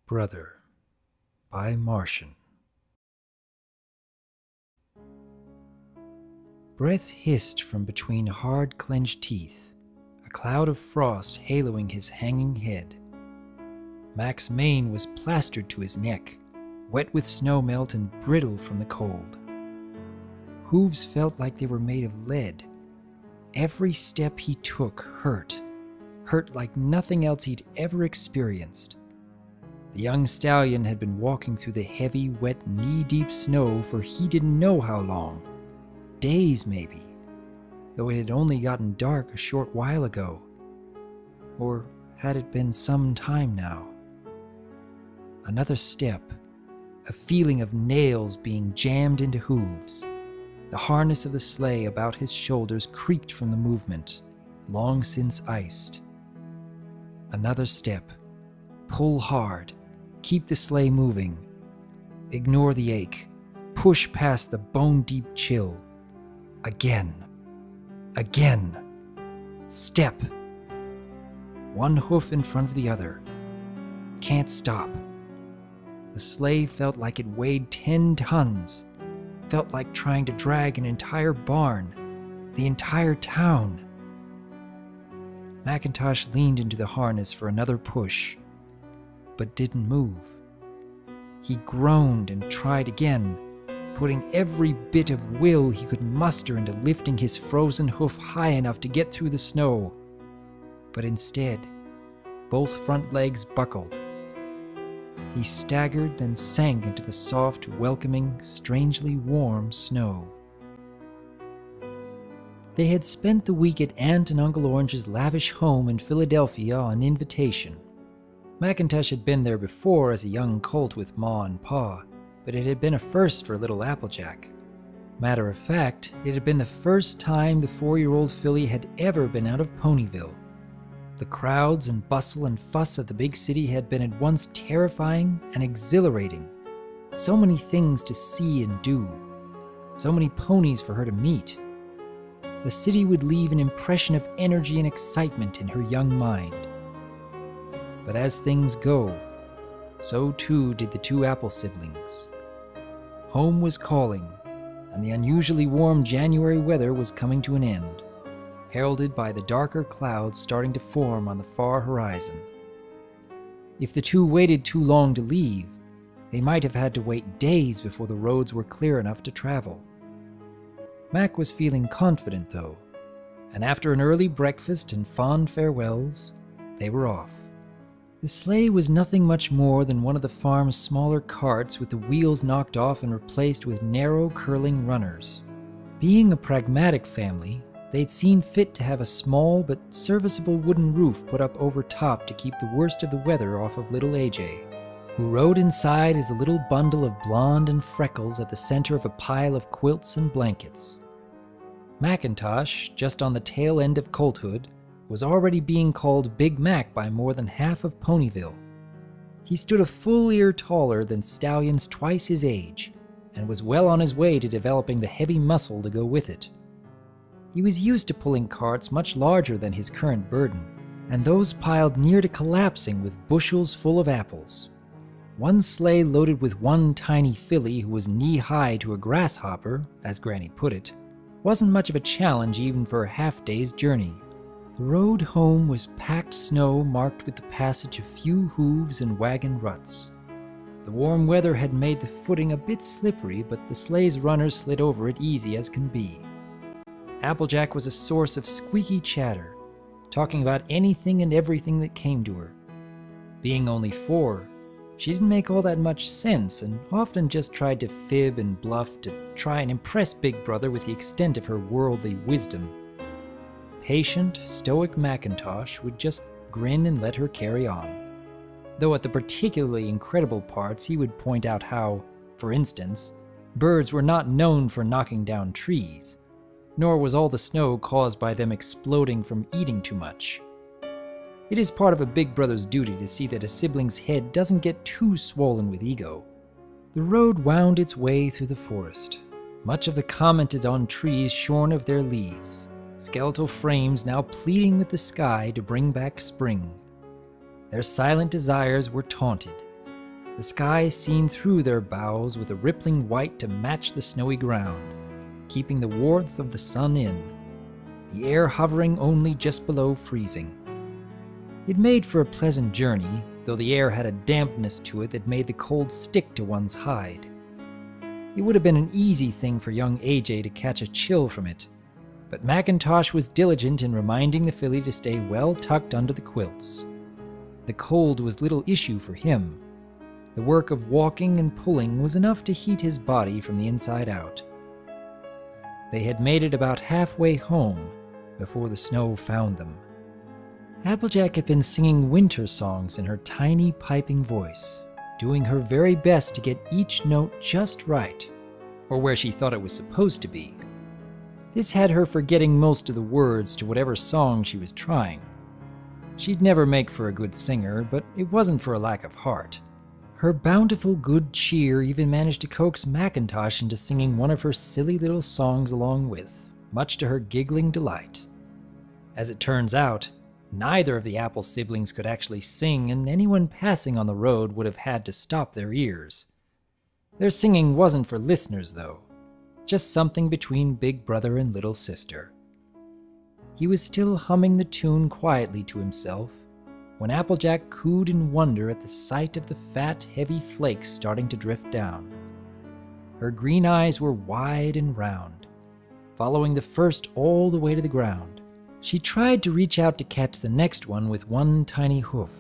Brother by Martian. Breath hissed from between hard clenched teeth, a cloud of frost haloing his hanging head. Mac's mane was plastered to his neck, wet with snowmelt and brittle from the cold. Hooves felt like they were made of lead. Every step he took hurt like nothing else he'd ever experienced. The young stallion had been walking through the heavy, wet, knee-deep snow for he didn't know how long. Days, maybe, though it had only gotten dark a short while ago. Or had it been some time now? Another step, a feeling of nails being jammed into hooves. The harness of the sleigh about his shoulders creaked from the movement, long since iced. Another step. Pull hard. Keep the sleigh moving. Ignore the ache. Push past the bone-deep chill. Again. Again. Step. One hoof in front of the other. Can't stop. The sleigh felt like it weighed 10 tons. Felt like trying to drag an entire barn. The entire town. Macintosh leaned into the harness for another push, but didn't move. He groaned and tried again, putting every bit of will he could muster into lifting his frozen hoof high enough to get through the snow. But instead, both front legs buckled. He staggered, then sank into the soft, welcoming, strangely warm snow. They had spent the week at Aunt and Uncle Orange's lavish home in Philadelphia on invitation. Macintosh had been there before as a young colt with Ma and Pa, but it had been a first for little Applejack. Matter of fact, it had been the first time the 4-year-old filly had ever been out of Ponyville. The crowds and bustle and fuss of the big city had been at once terrifying and exhilarating. So many things to see and do. So many ponies for her to meet. The city would leave an impression of energy and excitement in her young mind. But as things go, so too did the two Apple siblings. Home was calling, and the unusually warm January weather was coming to an end, heralded by the darker clouds starting to form on the far horizon. If the two waited too long to leave, they might have had to wait days before the roads were clear enough to travel. Mac was feeling confident, though, and after an early breakfast and fond farewells, they were off. The sleigh was nothing much more than one of the farm's smaller carts with the wheels knocked off and replaced with narrow, curling runners. Being a pragmatic family, they'd seen fit to have a small but serviceable wooden roof put up over top to keep the worst of the weather off of little AJ, who rode inside as a little bundle of blonde and freckles at the center of a pile of quilts and blankets. Macintosh, just on the tail end of colthood, was already being called Big Mac by more than half of Ponyville. He stood a full ear taller than stallions twice his age, and was well on his way to developing the heavy muscle to go with it. He was used to pulling carts much larger than his current burden, and those piled near to collapsing with bushels full of apples. One sleigh loaded with one tiny filly who was knee-high to a grasshopper, as Granny put it, wasn't much of a challenge even for a half-day's journey. The road home was packed snow marked with the passage of few hooves and wagon ruts. The warm weather had made the footing a bit slippery, but the sleigh's runners slid over it easy as can be. Applejack was a source of squeaky chatter, talking about anything and everything that came to her. Being only 4, she didn't make all that much sense and often just tried to fib and bluff to try and impress Big Brother with the extent of her worldly wisdom. Patient, stoic Macintosh would just grin and let her carry on. Though at the particularly incredible parts he would point out how, for instance, birds were not known for knocking down trees, nor was all the snow caused by them exploding from eating too much. It is part of a big brother's duty to see that a sibling's head doesn't get too swollen with ego. The road wound its way through the forest, much of the commented-on trees shorn of their leaves, skeletal frames now pleading with the sky to bring back spring. Their silent desires were taunted, the sky seen through their boughs with a rippling white to match the snowy ground, keeping the warmth of the sun in, the air hovering only just below freezing. It made for a pleasant journey, though the air had a dampness to it that made the cold stick to one's hide. It would have been an easy thing for young AJ to catch a chill from it, but Macintosh was diligent in reminding the filly to stay well tucked under the quilts. The cold was little issue for him. The work of walking and pulling was enough to heat his body from the inside out. They had made it about halfway home before the snow found them. Applejack had been singing winter songs in her tiny piping voice, doing her very best to get each note just right, or where she thought it was supposed to be. This had her forgetting most of the words to whatever song she was trying. She'd never make for a good singer, but it wasn't for a lack of heart. Her bountiful good cheer even managed to coax Macintosh into singing one of her silly little songs along with, much to her giggling delight. As it turns out, neither of the Apple siblings could actually sing, and anyone passing on the road would have had to stop their ears. Their singing wasn't for listeners, though, just something between big brother and little sister. He was still humming the tune quietly to himself when Applejack cooed in wonder at the sight of the fat, heavy flakes starting to drift down. Her green eyes were wide and round, following the first all the way to the ground. She tried to reach out to catch the next one with one tiny hoof,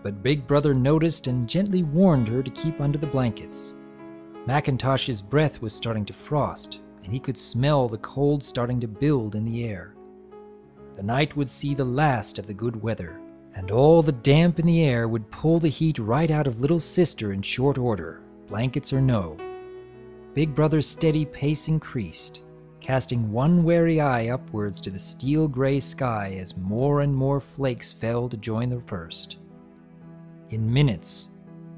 but Big Brother noticed and gently warned her to keep under the blankets. Macintosh's breath was starting to frost, and he could smell the cold starting to build in the air. The night would see the last of the good weather, and all the damp in the air would pull the heat right out of little sister in short order, blankets or no. Big Brother's steady pace increased, casting one wary eye upwards to the steel-gray sky as more and more flakes fell to join the first. In minutes,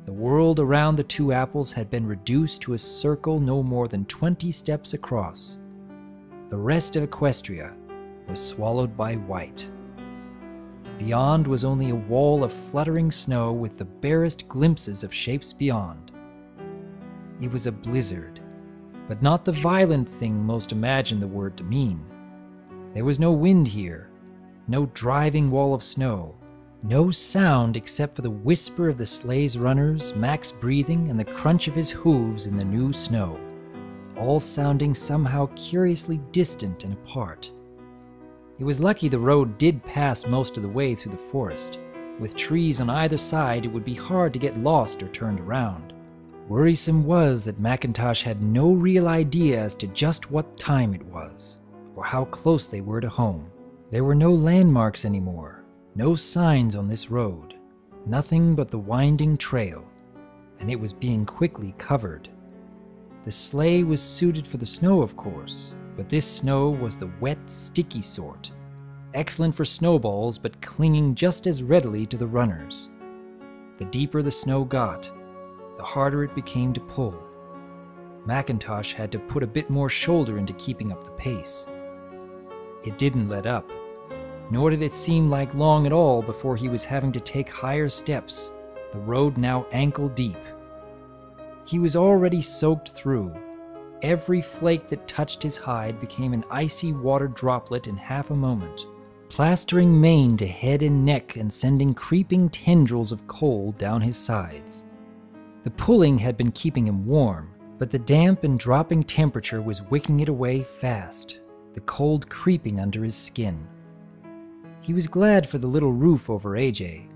the world around the two apples had been reduced to a circle no more than 20 steps across. The rest of Equestria was swallowed by white. Beyond was only a wall of fluttering snow with the barest glimpses of shapes beyond. It was a blizzard, but not the violent thing most imagined the word to mean. There was no wind here, no driving wall of snow, no sound except for the whisper of the sleigh's runners, Mac's breathing, and the crunch of his hooves in the new snow, all sounding somehow curiously distant and apart. It was lucky the road did pass most of the way through the forest. With trees on either side, it would be hard to get lost or turned around. Worrisome was that Macintosh had no real idea as to just what time it was, or how close they were to home. There were no landmarks anymore, no signs on this road, nothing but the winding trail, and it was being quickly covered. The sleigh was suited for the snow, of course, but this snow was the wet, sticky sort, excellent for snowballs but clinging just as readily to the runners. The deeper the snow got, the harder it became to pull. Macintosh had to put a bit more shoulder into keeping up the pace. It didn't let up, nor did it seem like long at all before he was having to take higher steps, the road now ankle deep. He was already soaked through. Every flake that touched his hide became an icy water droplet in half a moment, plastering mane to head and neck and sending creeping tendrils of cold down his sides. The pulling had been keeping him warm, but the damp and dropping temperature was wicking it away fast, the cold creeping under his skin. He was glad for the little roof over AJ.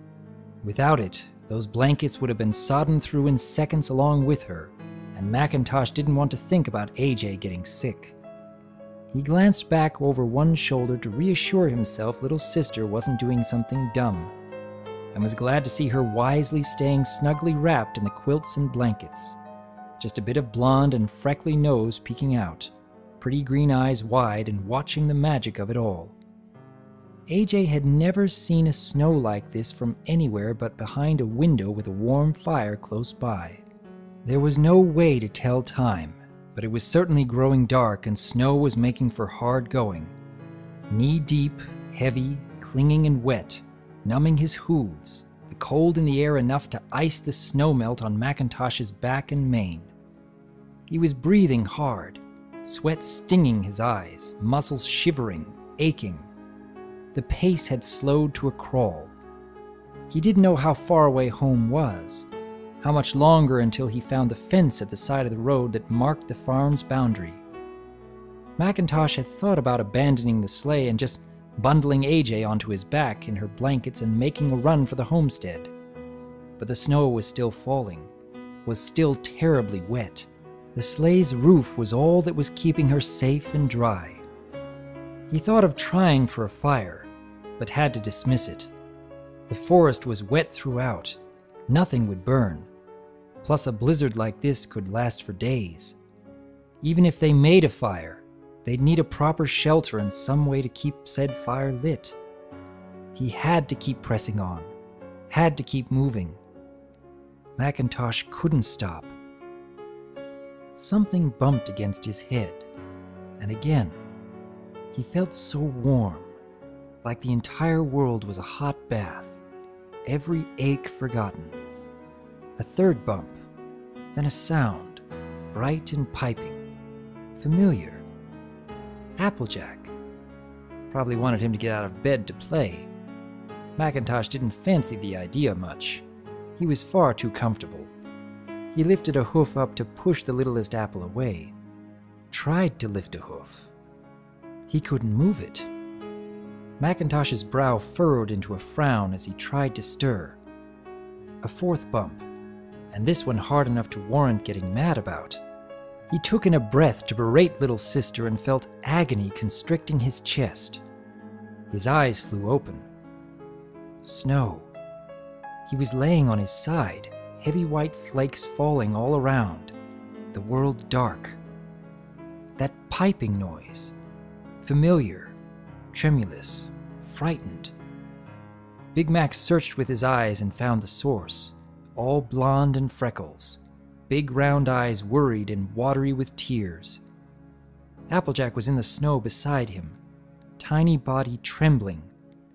Without it, those blankets would have been sodden through in seconds along with her, and Macintosh didn't want to think about AJ getting sick. He glanced back over one shoulder to reassure himself little sister wasn't doing something dumb, and was glad to see her wisely staying snugly wrapped in the quilts and blankets. Just a bit of blonde and freckly nose peeking out, pretty green eyes wide and watching the magic of it all. AJ had never seen a snow like this from anywhere but behind a window with a warm fire close by. There was no way to tell time, but it was certainly growing dark and snow was making for hard going. Knee-deep, heavy, clinging and wet, numbing his hooves, the cold in the air enough to ice the snowmelt on Macintosh's back and mane. He was breathing hard, sweat stinging his eyes, muscles shivering, aching. The pace had slowed to a crawl. He didn't know how far away home was, how much longer until he found the fence at the side of the road that marked the farm's boundary. Macintosh had thought about abandoning the sleigh and just bundling AJ onto his back in her blankets and making a run for the homestead. But the snow was still falling, was still terribly wet. The sleigh's roof was all that was keeping her safe and dry. He thought of trying for a fire, but had to dismiss it. The forest was wet throughout. Nothing would burn. Plus, a blizzard like this could last for days. Even if they made a fire, they'd need a proper shelter and some way to keep said fire lit. He had to keep pressing on, had to keep moving. Macintosh couldn't stop. Something bumped against his head, and again, he felt so warm, like the entire world was a hot bath, every ache forgotten. A third bump, then a sound, bright and piping, familiar. Applejack. Probably wanted him to get out of bed to play. Macintosh didn't fancy the idea much. He was far too comfortable. He lifted a hoof up to push the littlest apple away. Tried to lift a hoof. He couldn't move it. Macintosh's brow furrowed into a frown as he tried to stir. A fourth bump, and this one hard enough to warrant getting mad about. He took in a breath to berate little sister and felt agony constricting his chest. His eyes flew open. Snow. He was laying on his side, heavy white flakes falling all around, the world dark. That piping noise, familiar, tremulous, frightened. Big Mac searched with his eyes and found the source, all blonde and freckles, big round eyes worried and watery with tears. Applejack was in the snow beside him, tiny body trembling,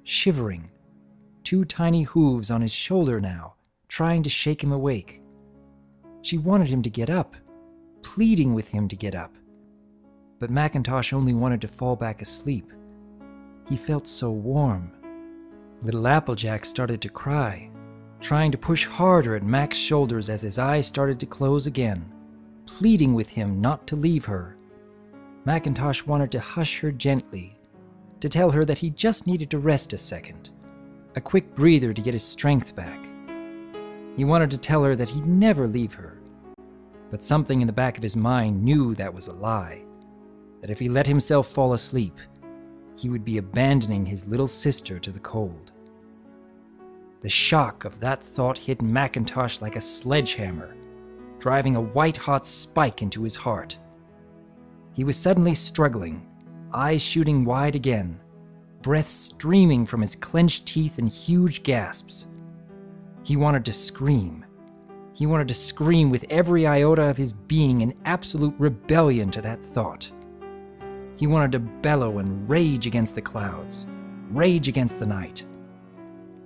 shivering, two tiny hooves on his shoulder now, trying to shake him awake. She wanted him to get up, pleading with him to get up. But Macintosh only wanted to fall back asleep. He felt so warm. Little Applejack started to cry, trying to push harder at Mac's shoulders as his eyes started to close again, pleading with him not to leave her. Macintosh wanted to hush her gently, to tell her that he just needed to rest a second, a quick breather to get his strength back. He wanted to tell her that he'd never leave her, but something in the back of his mind knew that was a lie, that if he let himself fall asleep, he would be abandoning his little sister to the cold. The shock of that thought hit Macintosh like a sledgehammer, driving a white-hot spike into his heart. He was suddenly struggling, eyes shooting wide again, breath streaming from his clenched teeth in huge gasps. He wanted to scream. He wanted to scream with every iota of his being in absolute rebellion to that thought. He wanted to bellow and rage against the clouds, rage against the night.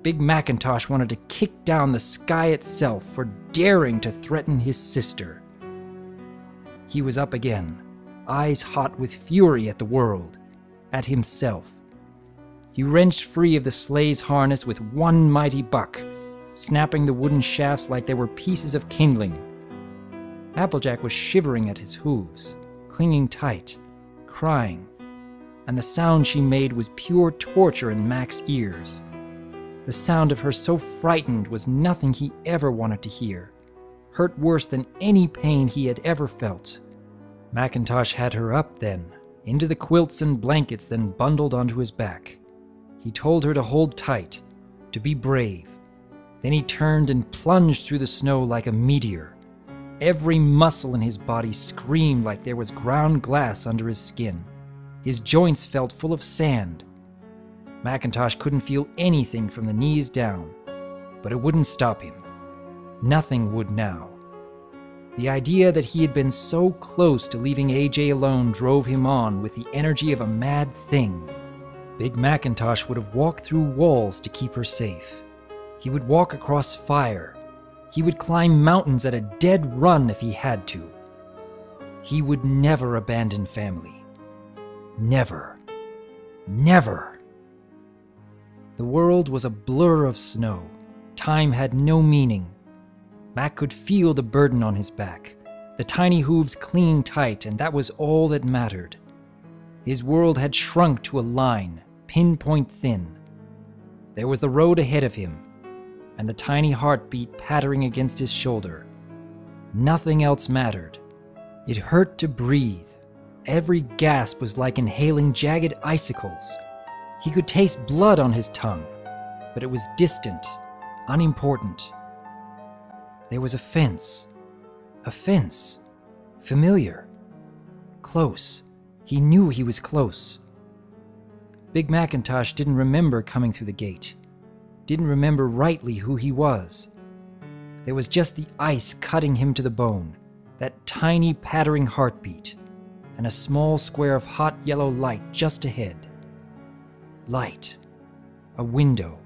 Big Macintosh wanted to kick down the sky itself for daring to threaten his sister. He was up again, eyes hot with fury at the world, at himself. He wrenched free of the sleigh's harness with one mighty buck, snapping the wooden shafts like they were pieces of kindling. Applejack was shivering at his hooves, clinging tight, crying, and the sound she made was pure torture in Mac's ears. The sound of her so frightened was nothing he ever wanted to hear, hurt worse than any pain he had ever felt. Macintosh had her up then, into the quilts and blankets, then bundled onto his back. He told her to hold tight, to be brave. Then he turned and plunged through the snow like a meteor. Every muscle in his body screamed like there was ground glass under his skin. His joints felt full of sand. Macintosh couldn't feel anything from the knees down, but it wouldn't stop him. Nothing would now. The idea that he had been so close to leaving AJ alone drove him on with the energy of a mad thing. Big Macintosh would have walked through walls to keep her safe. He would walk across fire. He would climb mountains at a dead run if he had to. He would never abandon family. Never. Never. The world was a blur of snow. Time had no meaning. Mac could feel the burden on his back, the tiny hooves clinging tight, and that was all that mattered. His world had shrunk to a line, pinpoint thin. There was the road ahead of him, and the tiny heartbeat pattering against his shoulder. Nothing else mattered. It hurt to breathe. Every gasp was like inhaling jagged icicles. He could taste blood on his tongue, but it was distant, unimportant. There was a fence. A fence. Familiar. Close. He knew he was close. Big Macintosh didn't remember coming through the gate. Didn't remember rightly who he was. There was just the ice cutting him to the bone, that tiny pattering heartbeat, and a small square of hot yellow light just ahead. Light. A window.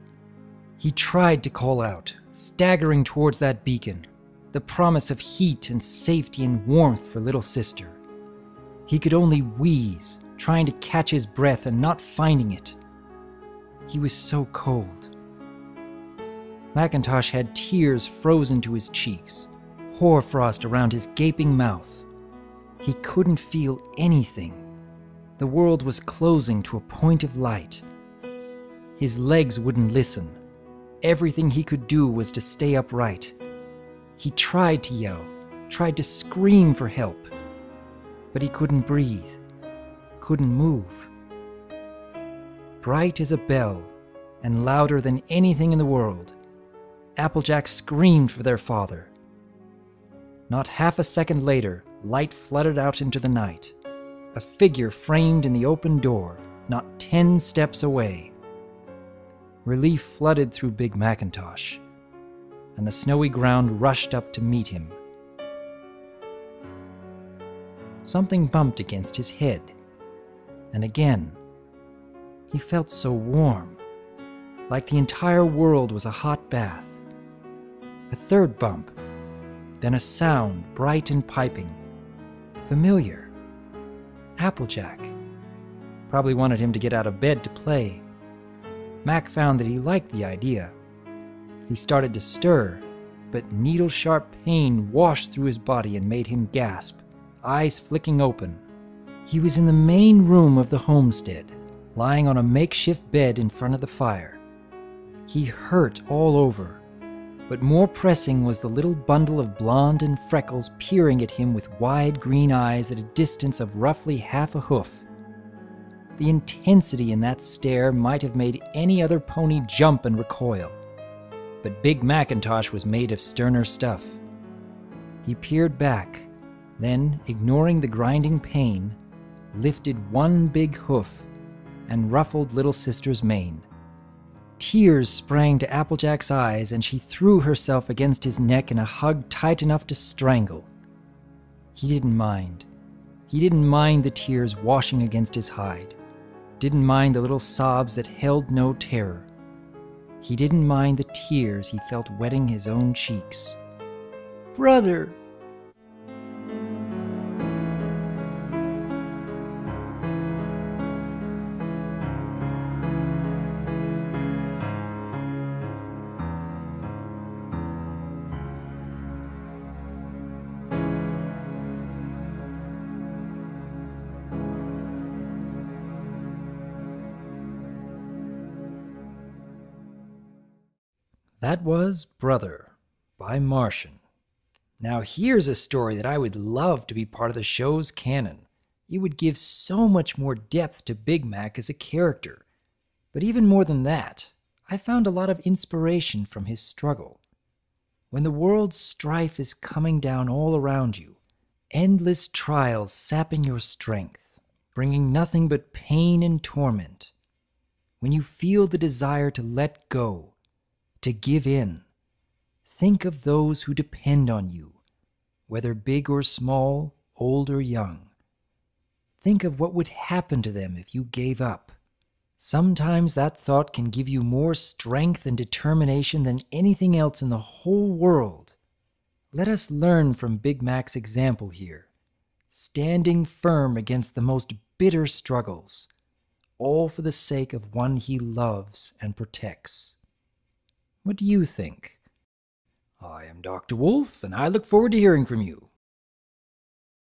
He tried to call out, staggering towards that beacon, the promise of heat and safety and warmth for little sister. He could only wheeze, trying to catch his breath and not finding it. He was so cold. Macintosh had tears frozen to his cheeks, hoarfrost around his gaping mouth. He couldn't feel anything. The world was closing to a point of light. His legs wouldn't listen. Everything he could do was to stay upright. He tried to yell, tried to scream for help, but he couldn't breathe, couldn't move. Bright as a bell, and louder than anything in the world, Applejack screamed for their father. Not half a second later, light flooded out into the night. A figure framed in the open door, not 10 steps away. Relief flooded through Big Macintosh, and the snowy ground rushed up to meet him. Something bumped against his head, and again, he felt so warm, like the entire world was a hot bath. A third bump, then a sound bright and piping, familiar. Applejack. Probably wanted him to get out of bed to play. Mac found that he liked the idea. He started to stir, but needle-sharp pain washed through his body and made him gasp, eyes flicking open. He was in the main room of the homestead, lying on a makeshift bed in front of the fire. He hurt all over, but more pressing was the little bundle of blonde and freckles peering at him with wide green eyes at a distance of roughly half a hoof. The intensity in that stare might have made any other pony jump and recoil, but Big Macintosh was made of sterner stuff. He peered back, then, ignoring the grinding pain, lifted one big hoof and ruffled little sister's mane. Tears sprang to Applejack's eyes, and she threw herself against his neck in a hug tight enough to strangle. He didn't mind. He didn't mind the tears washing against his hide. Didn't mind the little sobs that held no terror. He didn't mind the tears he felt wetting his own cheeks. "Brother!" That was Brother by Martian. Now here's a story that I would love to be part of the show's canon. It would give so much more depth to Big Mac as a character. But even more than that, I found a lot of inspiration from his struggle. When the world's strife is coming down all around you, endless trials sapping your strength, bringing nothing but pain and torment, when you feel the desire to let go, to give in, think of those who depend on you, whether big or small, old or young. Think of what would happen to them if you gave up. Sometimes that thought can give you more strength and determination than anything else in the whole world. Let us learn from Big Mac's example here, standing firm against the most bitter struggles, all for the sake of one he loves and protects. What do you think? I am Dr. Wolf, and I look forward to hearing from you.